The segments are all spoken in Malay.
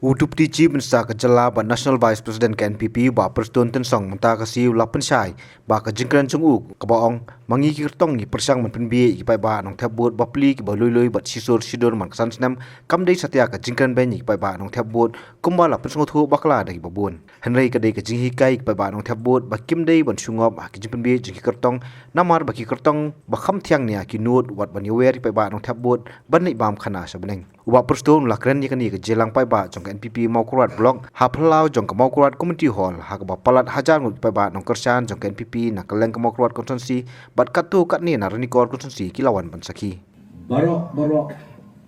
Udup tiji bensa ke jela ba National Vice President ke NPP ba Preston Tensong menta ke siu lapan syai ba ke jengkran cungu ke baong mangi kirtong ni persang men penbi ki pai ba nong tabut ba pli ki ba lui bat sisur sidor man kesan senam kam dei satya ke jengkran ben ki pai ba nong tabut kumba la pensong thu bakla dai babun henrei ke dei ke jinghi kai ki pai ba nong tabut ba kim dei ban sungop ki jeng penbi jeng kirtong namar ba ki kirtong ba kham thiang nia ki nut wat ban yewer ki pai ba nong tabut ban nei bam khana sabeneng uba Preston la kren ni kan ni ke jelang pai ba jong NPP Maukurat Blok haplau jong ke Maukurat Community Hall ha ke bapalat hajar ngut pai ba nong kersan jong ke NPP na keleng ke Maukurat Konsensi bat katu kat ni na renikor konsensi kilawan bansaki barok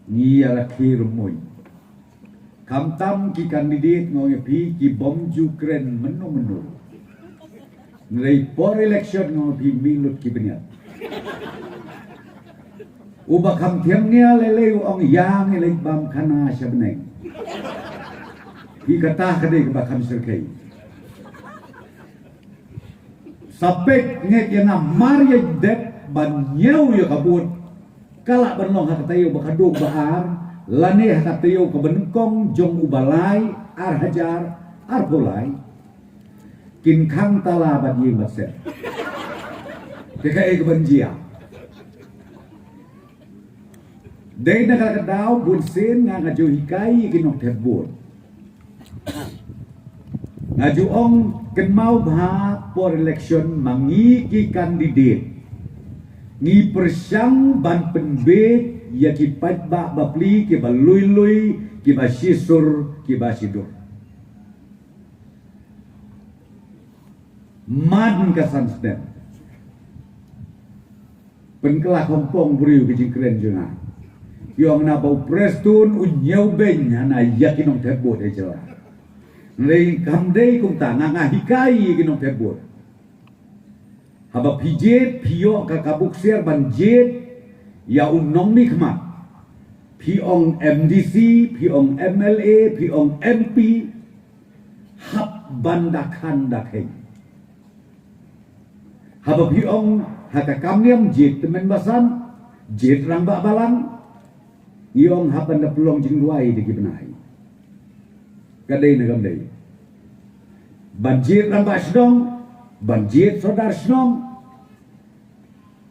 ni ala kirmoy kamtam ki kandidat ngoy pi ki bom jukren menu ngai por election ngoy pi milut ki benyat uba kam thiam nia leleu ong yang le bam khana shabneng hi kata kade ba kam serkai sapek nge yana marya det ban nyau ya kabut kala benong ha katayo ba kaduk bahar lane ha katayo ka benengkong jong ubalai ar hajar ar polai kin khang tala ba yi maset te ka ek banjia Dei na kakadaw bunsin nga nga hikay kinong tebur. Nga ong kenmau bah por election mangi ki kandidat. Ngi persyang ban penbet ya ki patba bapli ki balui ki basisur ki basidur. Man kasan stem. Penkelak kompong beriu ki jingkren junga. Yang na bau Preston unyau ben na yakinong tebot e jela lei kamdei kum ta nga hikai kinong tebot haba pijet pio ka kabuk ser banjet ya unong ni khmat piong MDC piong MLA piong MP hab bandakan dakheng haba piong haka kamniam jet temen basan jet rang ba balang Iong hapan na pelong jing luai di kibenai. Kadai na gamdai. Banjir ramba sedong, banjir sodar sedong.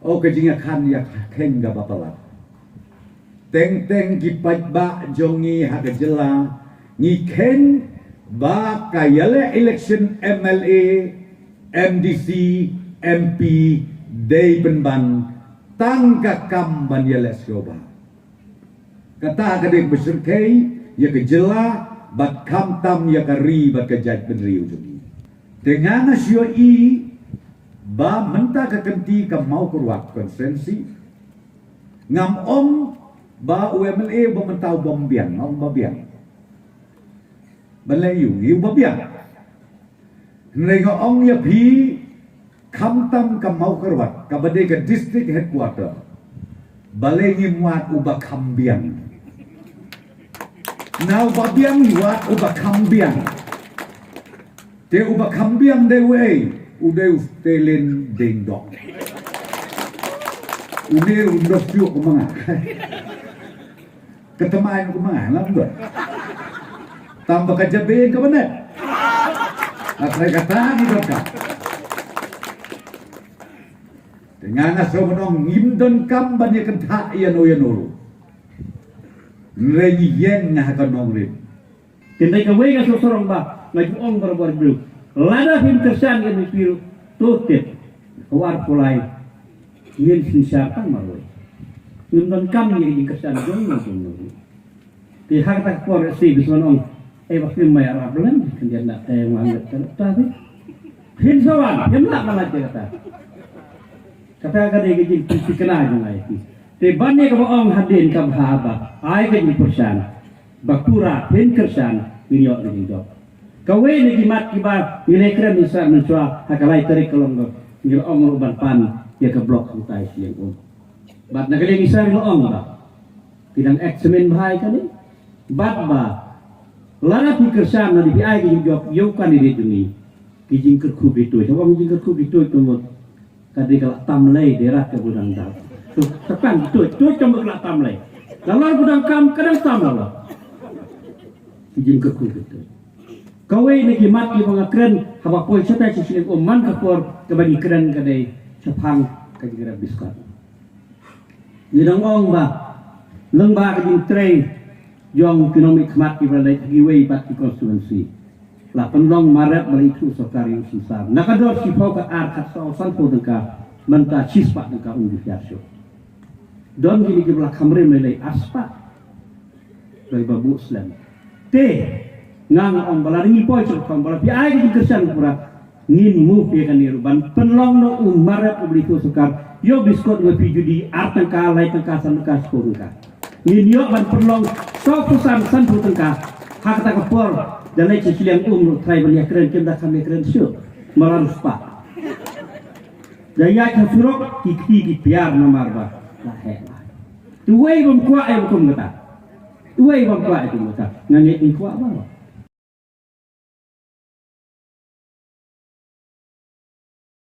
O kajinga kan yak keng ga bapalat. Teng ki ba jongi ha jela ngi ken ba kayale election MLA, MDC, MP dei benban tangka kam ban yale skoba. Kata kadang berserkai ya kejela bat kamtam ya kari bat kejat benriu jumi. Dengan asyo i ba menta kekenti ka mau kurwak konsensi ngam om ba UMLA ba mentau bombian om babian. Balayu yu babian. Nenga ong ya pi kamtam ka mau kurwak ka badai ka district headquarter. Balengi muat uba kambian. Now babiang wat uba kambiang. Te uba kambiang dewe ude ustelen dengdok. Ude undos yuk kumanga. Ketemain kumanga lambat. Tambah kajabein ke benet. Apa kata gitu kan? Dengan asal menong ngimdon kam banyak kentak ian oyanuru. Ngerenyi yen ngah kanong rin. Tinday kaway nga susurong ba, ngayong barbar bro. Lada pintersan yan ni Piro, tutit, kawar pulay, yen sinsyakan maroy. Nundan kami yung kersan dong nung. Di haktak por si bismanong, bakit may arab lang, kandiyan na tayo mangat tapi. Hinsawan, yan na malat kata. Kata kadang gijing pisikana yung ayat. Te banne ka baong hadin ka bahaba ay ka ni persan bakura pen kersan minyo ni do kawe ni gimat kiba ni lekra ni sa menswa hakalai tarik kolong ni ong uban pan ya ka blok utai siang bat nagaling isa ni ong ba pinang examen bahay ka ni bat ba lara pi kersan na di ay ka job yo kan ni duni kijing kerku bitu sawa kijing kerku bitu tumot kadi kala tamlai derat ka budang dal tekan tu cuma kelak tam lagi. Kalau budang kam kadang tam lah. izin ke ku betul kawai lagi mat di bangga keren haba poi cetai sisiling man kapor ke bagi keren kadai sepang ke jira biskot lidang ong ba lengba ke jing train jong ekonomi kmat di balai giwei pat di konstituensi la penlong maret balai itu sokari susah nakador si pau ka ar kat so san po dengka menta cispa dengka unjuk yasyo don gini jiblah kamre melai aspa dari babu Islam te ngang ong balaringi poi cek kong balapi ai ke kersan pura ngin mu pe kan niru ban penlong no maret balai itu sokar yo biskot we judi ar tengka lai tengka san tengka sekoruka ngin yo ban penlong so pusan san pu tengka hak ta kapor dan lai ciliang trai beli keren kenda kami keren syo malarus pa daya ka surok kiki di piar nomor ba la he tuwei bom kwa ai bom kata tuwei bom kwa ai bom kata ngani in kwa ba